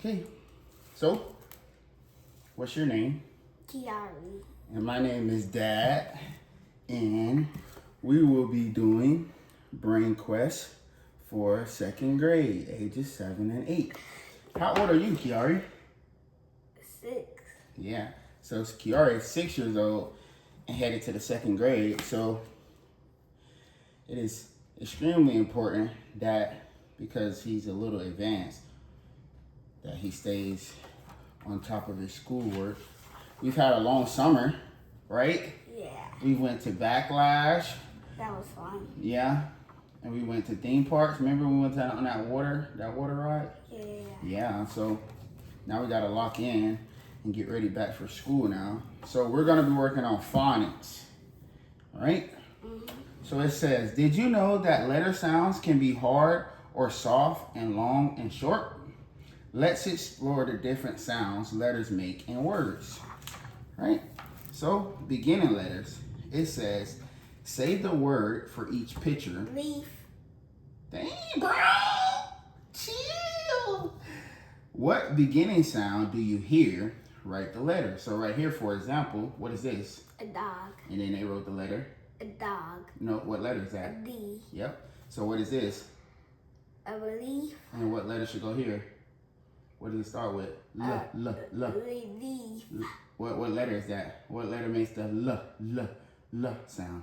Okay. So, what's your name? Kiari. And my name is Dad. And we will be doing Brain Quest for second grade, ages 7 and 8. How old are you, Kiari? 6. Yeah. So Kiari is 6 years old and headed to the second grade. So it is extremely important that, because he's a little advanced, that he stays on top of his schoolwork. We've had a long summer, right? Yeah. We went to Backlash. That was fun. Yeah. And we went to theme parks. Remember we went on that water ride? Yeah. Yeah. So now we gotta lock in and get ready back for school now. So we're gonna be working on phonics, right? Mm-hmm. So it says, did you know that letter sounds can be hard or soft and long and short? Let's explore the different sounds letters make in words, right? So beginning letters, it says, say the word for each picture. Leaf. Dang, bro, chill. What beginning sound do you hear? Write the letter. So right here, for example, what is this? A dog. And then they wrote the letter. A dog. No, what letter is A that? D. Yep. So what is this? A leaf. And what letter should go here? What does it start with? L. D. What letter is that? What letter makes the L sound?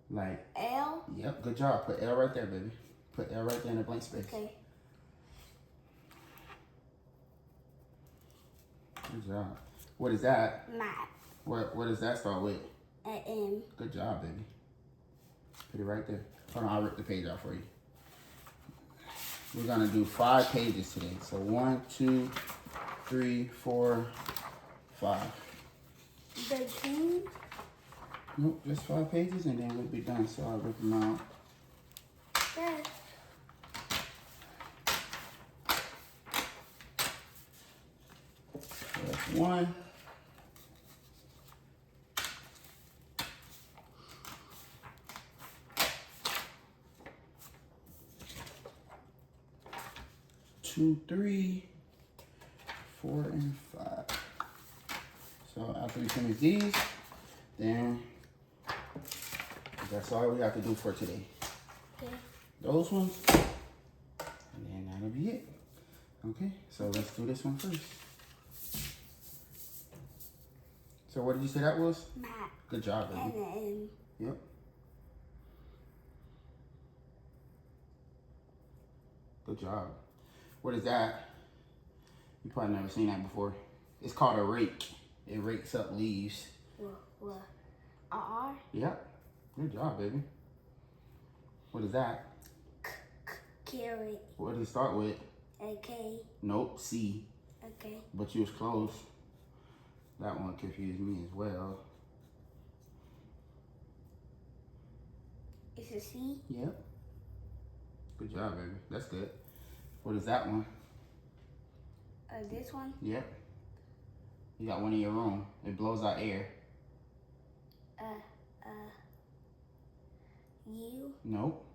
Like, L. yep, good job. Put L right there, baby. Put L right there in the blank space. Okay. Good job. What is that? Map. What does that start with? A M. Good job, baby. Put it right there. Hold on, I'll rip the page out for you. We're gonna do 5 pages today. So 1, 2, 3, 4, 5. 13. Nope, just 5 pages and then we'll be done. So I'll rip them out. Okay. So that's 1. Two, 3, 4, and 5. So after we finish these, then that's all we have to do for today. Okay. Those ones, and then that'll be it. Okay, so let's do this one first. So what did you say that was? Map. Good job, baby. And a M. Yep. Good job. What is that? You probably never seen that before. It's called a rake. It rakes up leaves. What? A R. Yep. Good job, baby. What is that? Carrot. What does it start with? A K. Nope, C. Okay. But you was close. That one confused me as well. It's a C. Yep. Good job, baby. That's good. What is that one? This one. Yep. You got one in your room. It blows out air. U. Nope.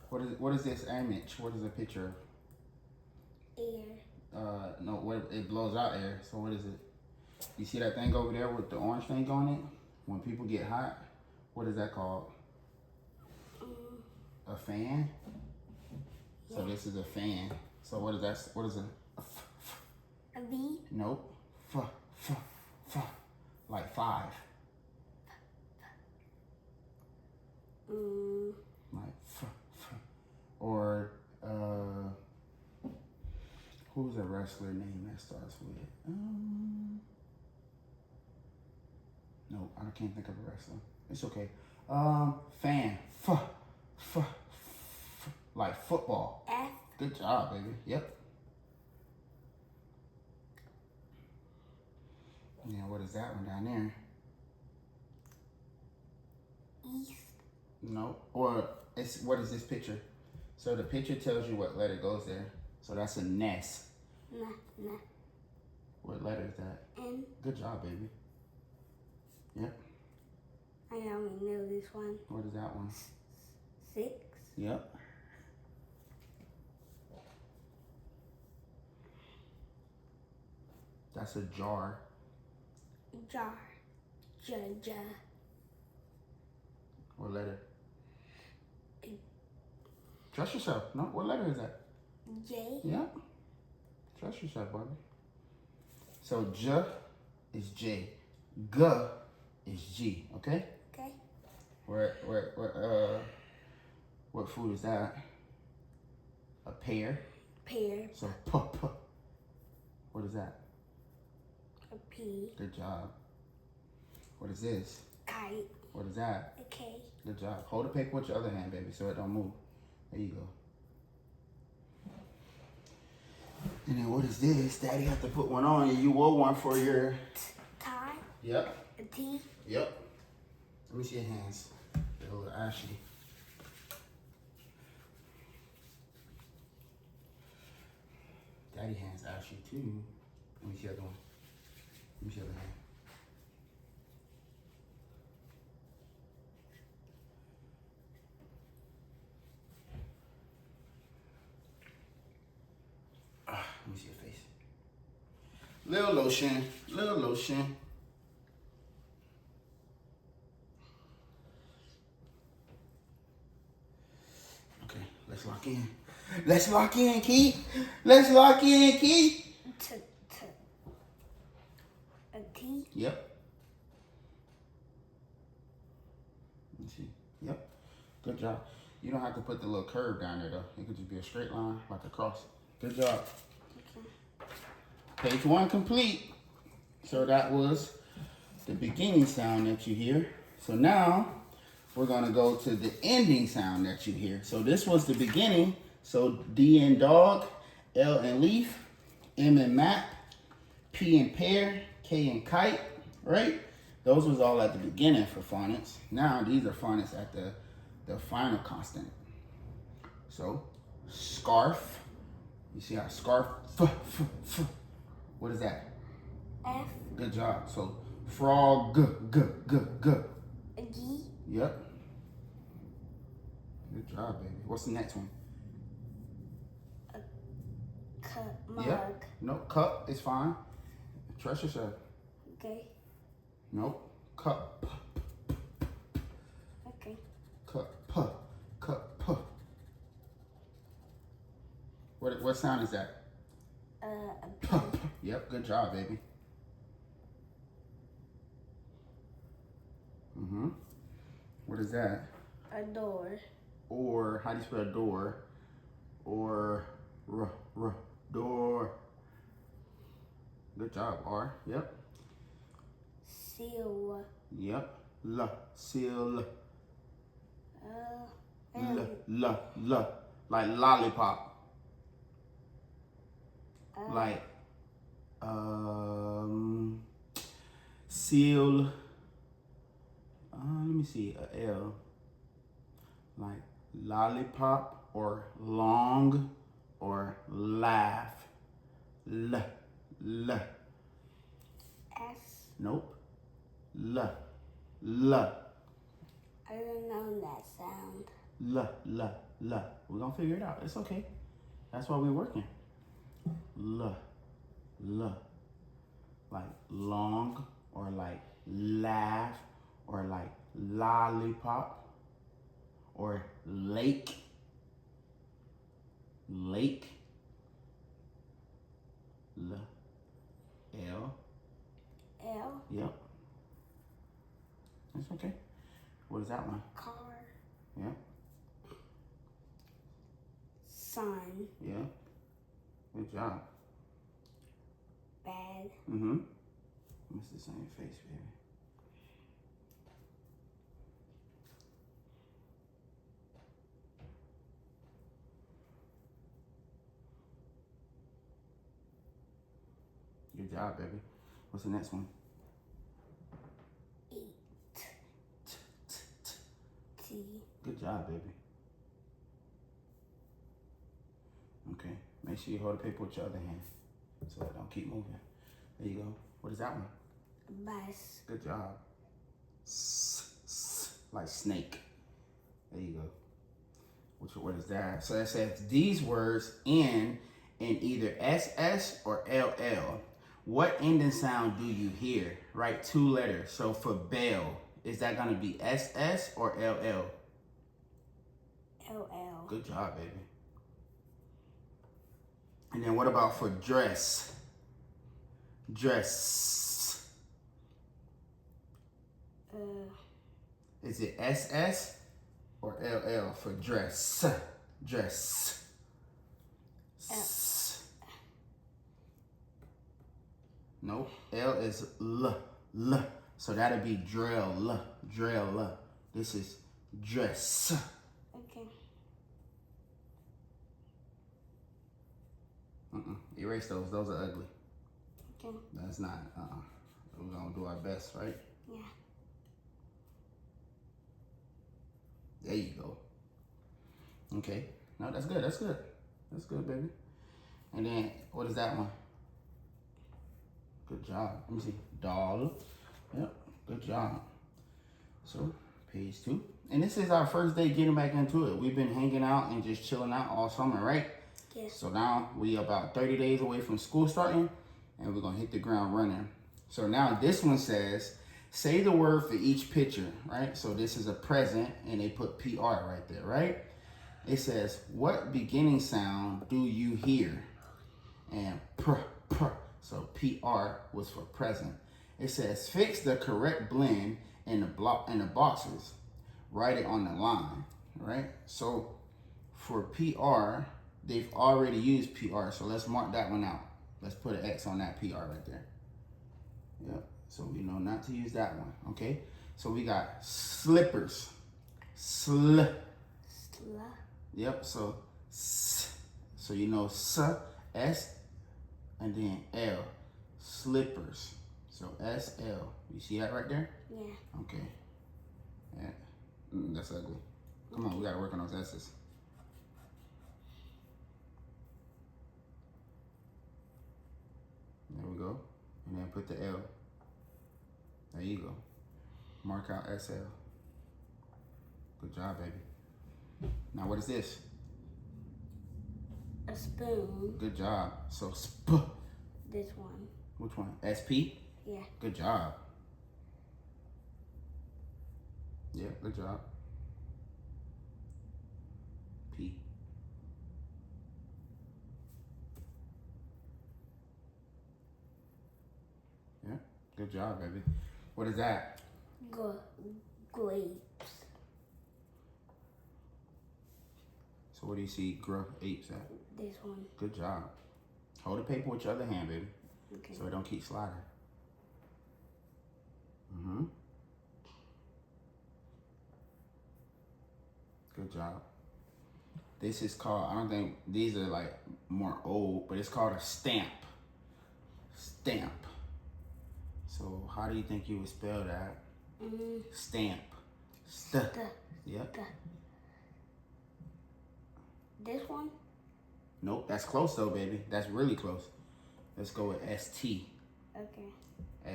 What is this image? What is a picture of? Air. No, what it blows out air. So what is it? You see that thing over there with the orange thing on it? When people get hot, what is that called? A fan? So this is a fan. So what is that? What is it? A V. Nope. Like 5. Like or who's a wrestler name that starts with? No, I can't think of a wrestler. It's okay. Fan. Like football. F. Good job, baby. Yep. Yeah, what is that one down there? East. No. Or it's what is this picture? So the picture tells you what letter goes there. So that's a nest. Nah. What letter is that? N. Good job, baby. Yep. I only know this one. What is that one? 6. Yep. That's a jar. Jar. J. What letter? Trust yourself. No, what letter is that? J. Yeah. Trust yourself, Barbie. So J is J. G is G. Okay? Okay. What food is that? A pear. Pear. So p. What is that? A P. Good job. What is this? Kite. What is that? A K. Good job. Hold the paper with your other hand, baby, so it don't move. There you go. And then what is this? Daddy have to put one on you. You wore one for your... Tie. Yep. A T. Yep. Let me see your hands. They're a little ashy. Daddy hands ashy too. Let me see the other one. Let me see the other hand. Let me see your face. Little lotion. Little lotion. Okay, let's lock in. Let's lock in, Keith. Let's lock in, Keith. A T. Yep. Let me see. Yep. Good job. You don't have to put the little curve down there, though. It could just be a straight line, like a cross. Good job. Okay. Page 1 complete. So that was the beginning sound that you hear. So now we're going to go to the ending sound that you hear. So this was the beginning. So D in dog, L in leaf, M in map, P in pear, K in kite, right? Those was all at the beginning for phonics. Now these are phonics at the final consonant. So scarf. You see how scarf, f. What is that? F. Good job. So frog, g. A G. Yep. Good job, baby. What's the next one? Mug. Yep. Nope. Cup is fine. Trust yourself. Okay. Nope. Cup. Okay. Cup. Cup. What sound is that? A P. Yep. Good job, baby. What is that? A door. Or how do you spell door? Or door. Good job. R. Yep. Seal. Yep. Seal. L. Like lollipop. L. Like seal. Let me see. A L. Like lollipop or long or laugh. L. S. Nope. L. I don't know that sound. L. We're gonna figure it out. It's okay. That's why we're working. L. Like long or like laugh or like lollipop or lake. L. L. Yep. That's okay. What is that one? Car. Yeah. Sun. Yeah. Good job. Bad. It's the same face, baby. Good job, baby. What's the next one? Eat. T. Good job, baby. Okay. Make sure you hold the paper with your other hand so it don't keep moving. There you go. What is that one? Bus. Good job. Like snake. There you go. Which word is that? So that says these words end in either SS or LL. what ending sound do you hear? Right, 2 letters. So for bell, is that gonna be SS or LL? LL. Good job, baby. And then what about for dress? Dress. Is it SS or LL for dress? Dress. Nope. L is L. So that'll be drill. Drill. This is dress. Okay. Erase those. Those are ugly. Okay. That's not. We're gonna do our best, right? Yeah. There you go. Okay. No, that's good. That's good. That's good, baby. And then what is that one? Good job. Let me see. Doll. Yep. Good job. So page 2. And this is our first day getting back into it. We've been hanging out and just chilling out all summer, right? Yes. So now we about 30 days away from school starting, and we're gonna hit the ground running. So now this one says, say the word for each picture, right? So this is a present, and they put PR right there, right? It says, what beginning sound do you hear? And pr. So PR was for present. It says, fix the correct blend in the boxes. Write it on the line, right? So for PR, they've already used PR, so let's mark that one out. Let's put an X on that PR right there. Yep, so we know not to use that one, okay? So we got slippers. Yep, so so you know S, and then L, slippers. So SL, you see that right there? Yeah. Okay. Yeah. That's ugly. Come on, we gotta work on those S's. There we go. And then put the L. There you go. Mark out SL. Good job, baby. Now what is this? A spoon. Good job. So sp. This one. Which one? SP? Yeah. Good job. Yeah, good job. P. Yeah, good job, baby. What is that? Grapes. So what do you see apes at? This one. Good job. Hold the paper with your other hand, baby. Okay. So it don't keep sliding. Good job. This is called, I don't think, these are like more old, but it's called a stamp. Stamp. So how do you think you would spell that? Stamp. Yep. This one? Nope, that's close though, baby. That's really close. Let's go with ST. Okay.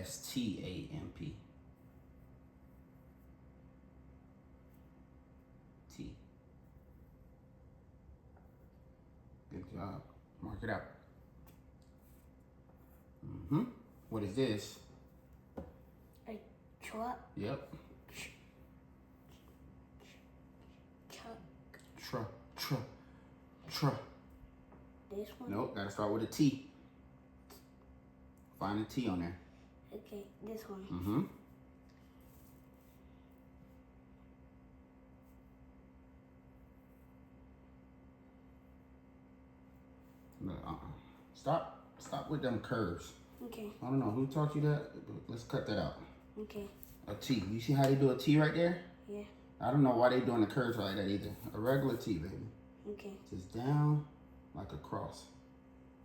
STAMP. T. Good job. Mark it out. What is this? A truck. Yep. Truck. This one? Nope, gotta start with a T. Find a T on there. Okay, this one. No, Stop with them curves. Okay. I don't know who taught you that, but let's cut that out. Okay. A T. You see how they do a T right there? Yeah. I don't know why they doing the curves like that either. A regular T, baby. Okay. Just down like a cross.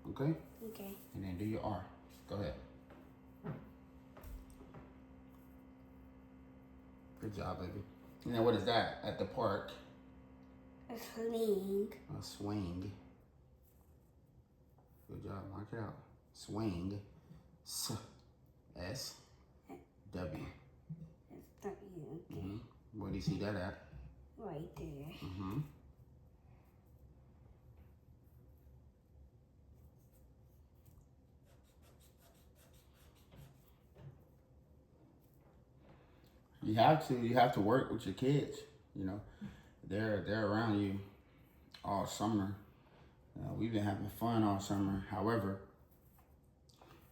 Okay? Okay. And then do your R. Go ahead. Good job, baby. And then what is that at the park? A sling. A swing. Good job. Mark it out. Swing. S. W. Okay. Where do you see that at? Right there. You have to. You have to work with your kids. You know, they're around you all summer. We've been having fun all summer. However,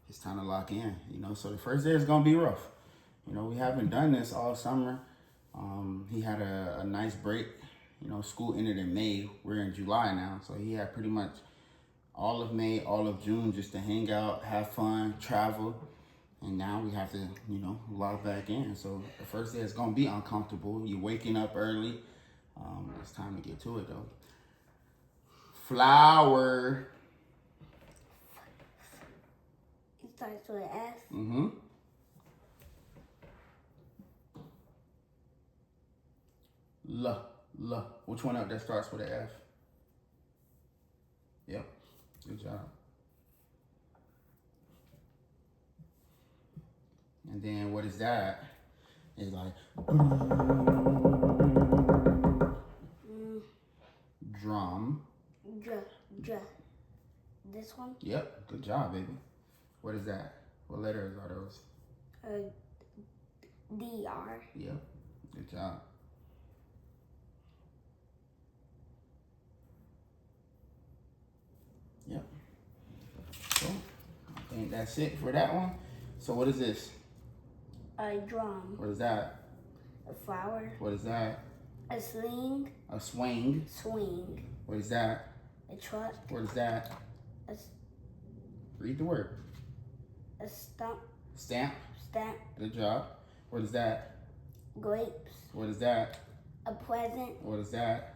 it's time to lock in. You know, so the first day is gonna be rough. You know, we haven't done this all summer. He had a nice break. You know, school ended in May. We're in July now, so he had pretty much all of May, all of June just to hang out, have fun, travel. And now we have to, you know, log back in. So the first day is going to be uncomfortable. You're waking up early. It's time to get to it, though. Flower. It starts with an F. Mm-hmm. L. Which one up that starts with an F? Yep. Good job. And then what is that? It's like drum. Dr. This one? Yep. Good job, baby. What is that? What letters are those? DR. Yep. Good job. Yep. So I think that's it for that one. So what is this? A drum. What is that? A flower. What is that? A sling. A swing. Swing. What is that? A truck. What is that? A, Read the word. a stump. Stamp. Stamp. Good job. What is that? Grapes. What is that? A present. What is that?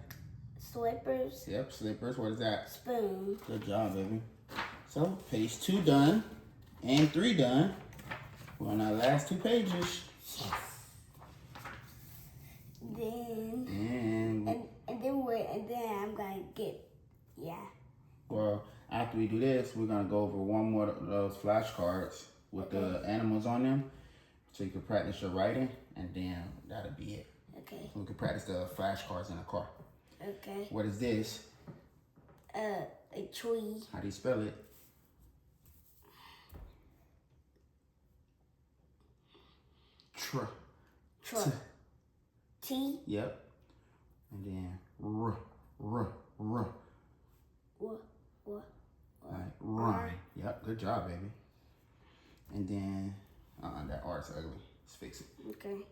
Slippers. Yep, slippers. What is that? Spoon. Good job, baby. So page 2 done and 3 done. We're on our last 2 pages. Then And then I'm gonna get well, after we do this, we're gonna go over one more of those flashcards with the animals on them, so you can practice your writing, and then that'll be it. Okay. We can practice the flashcards in the car. Okay. What is this? A tree. How do you spell it? Truck. T. T. Yep. And then r. What? Like run. Yep. Good job, baby. And then that R's ugly. Let's fix it. Okay.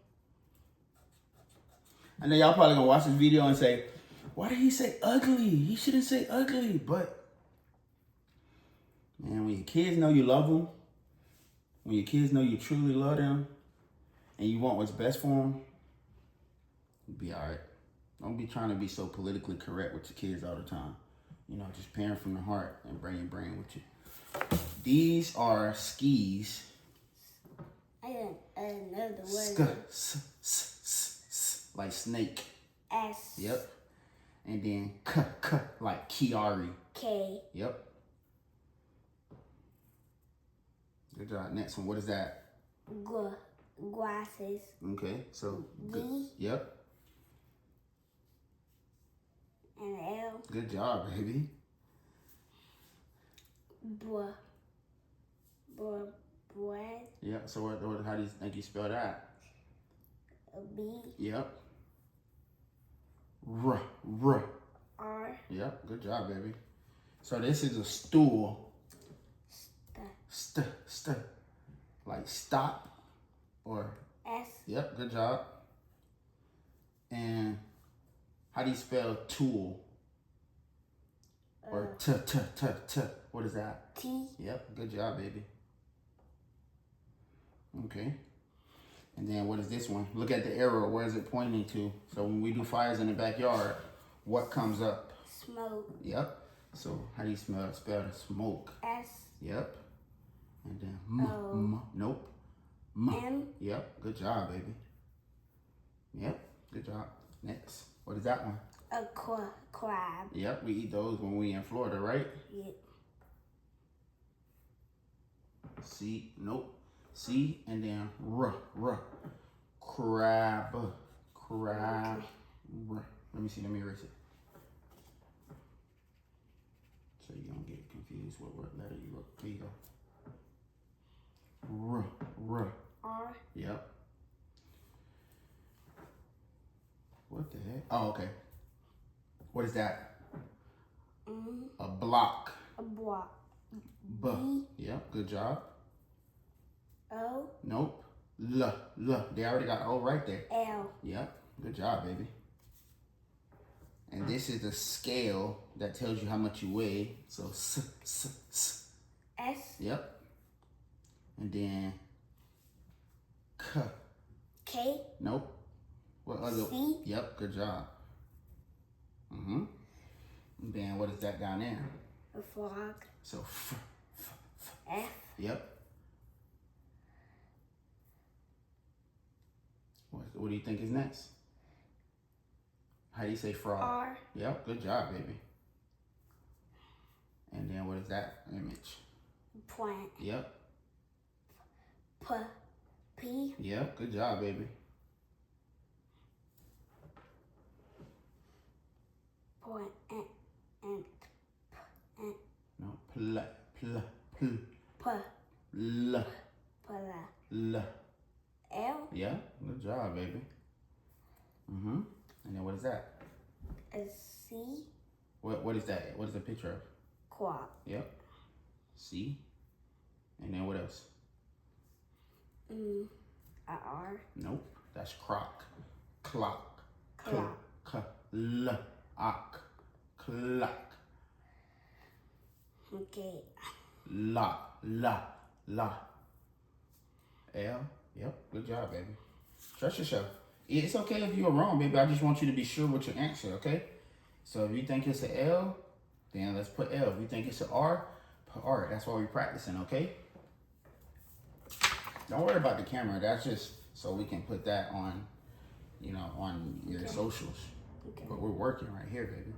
I know y'all probably gonna watch this video and say, why did he say ugly? He shouldn't say ugly. But man, when your kids know you love them, when your kids know you truly love them, and you want what's best for them, you'll be all right. Don't be trying to be so politically correct with your kids all the time. You know, just parent from the heart and bring your brain with you. These are skis. I didn't know the word. Like snake. S. Yep. And then like Kiari. K. Yep. Good job. Next one. What is that? Glasses. Okay. So good. D. Yep. And L. Good job, baby. Bread. Yep. So what how do you think you spell that? A B. Yep. R. R. Yep. Good job, baby. So this is a stool. Like stop or S. yep. Good job. And how do you spell tool? Or t. What is that? T. Yep. Good job, baby. Okay. And then what is this one? Look at the arrow. Where is it pointing to? So when we do fires in the backyard, what comes up? Smoke. Yep. So how do you spell the smoke? S. Yep. And then nope. M. Yep. Good job, baby. Yep. Good job. Next. What is that one? A crab. Yep. We eat those when we in Florida, right? Yep. C. Nope. C and then r. Crab. Let me see. Let me erase it. So you don't get confused with what letter you wrote. Here you go. R. R. Yep. Oh, okay. What is that? Mm-hmm. A block. A block. B. Yep, good job. O. Nope. L. They already got O right there. L. Yep, good job, baby. And this is the scale that tells you how much you weigh. So S. S. Yep. And then K. K. Nope. What other? C. Yep, good job. And then what is that down there? A frog. So F. Yep. What do you think is next? How do you say frog? R. Yep, good job, baby. And then what is that image? Plant. Yep. P. Yep, good job, baby. Point. And. No, P. L. L. L. Yeah, good job, baby. And then what is that? A C. What is that? What is the picture of? Clock. Yep. C. And then what else? A R. Nope. That's croc. Clock. Clock. Clock. Clock. Okay. La. L. Yep. Good job, baby. Trust yourself. It's okay if you're wrong, baby. I just want you to be sure with your answer, okay? So if you think it's an L, then let's put L. If you think it's an R, put R. That's why we're practicing, okay? Don't worry about the camera. That's just so we can put that on, on your socials. Okay. But we're working right here, baby.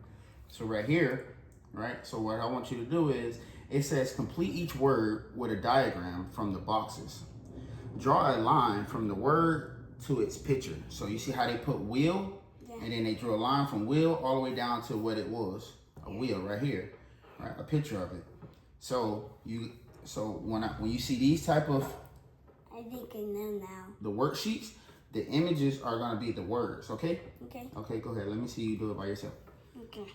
So right here, right? So what I want you to do is, it says complete each word with a diagram from the boxes. Draw a line from the word to its picture. So you see how they put wheel? Yeah. And then they drew a line from wheel all the way down to what it was. A wheel right here. Right? A picture of it. So when you see these type of I think I know now. the worksheets, the images are gonna be the words, okay? Okay. Okay, go ahead. Let me see you do it by yourself. Okay.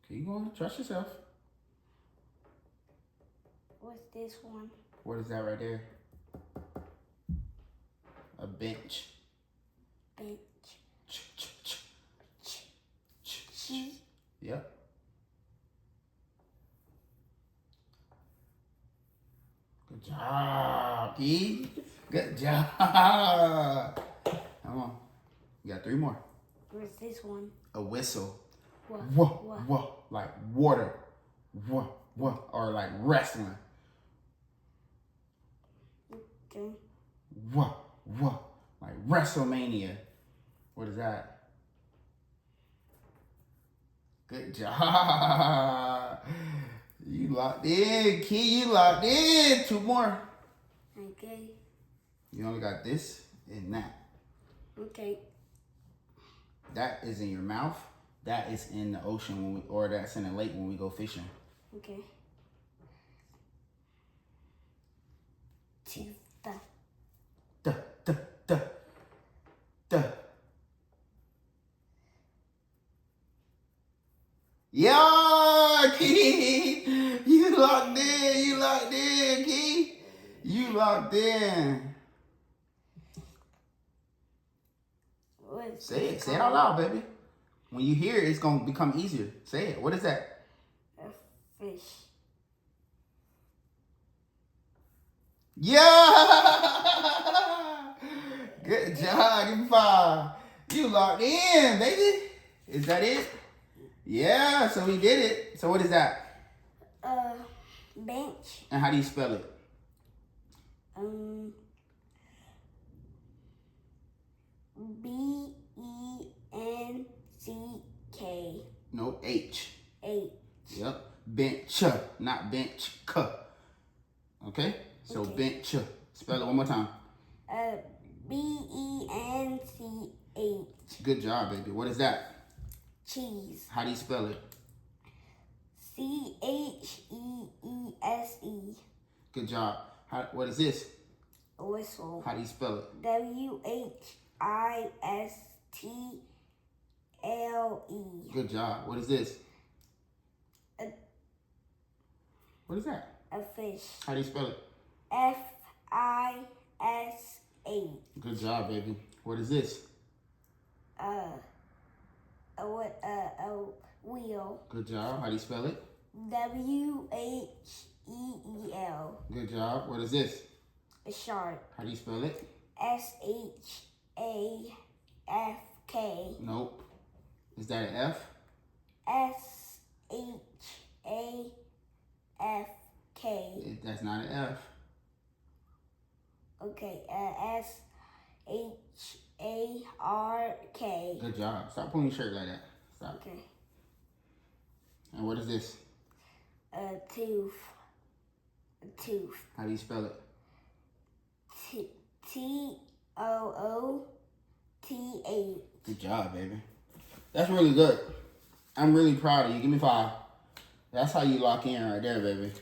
Keep going. Trust yourself. What's this one? What is that right there? A bench. Bench. Yep. Good job, Key. Good job. Come on. You got 3 more. What's this one? A whistle. What? Like water. Or like wrestling. Okay. Like WrestleMania. What is that? Good job. You locked in, Key. You locked in. 2 more. Okay. You only got this and that. Okay. That is in your mouth. That is in the ocean or that's in the lake when we go fishing. Okay. Duh. Yeah, Key. You locked in, Key. You locked in. Say it out loud, baby. When you hear it, it's gonna become easier. Say it. What is that? A fish. Yeah! Good job. Give me 5. You locked in, baby. Is that it? Yeah, so we did it. So what is that? Bench. And how do you spell it? BENCK. No, H. H. Yep. Bench, not bench. Okay? So Okay. bench. Spell it one more time. BENCH. Good job, baby. What is that? Cheese. How do you spell it? CHEESE. Good job. What is this? Whistle. How do you spell it? WHISTLE. Good job. What is this? What is that? A fish. How do you spell it? FISH. Good job, baby. What is this? A wheel. Good job. How do you spell it? WHEEL. Good job. What is this? A shark. How do you spell it? SHAFK. Nope. Is that an F? SHAFK. That's not an F. Okay, SHARK. Good job. Stop pulling your shirt like that. Stop. Okay. And what is this? A tooth. A tooth. How do you spell it? TOOTH. Good job, baby. That's really good. I'm really proud of you. Give me 5. That's how you lock in right there, baby.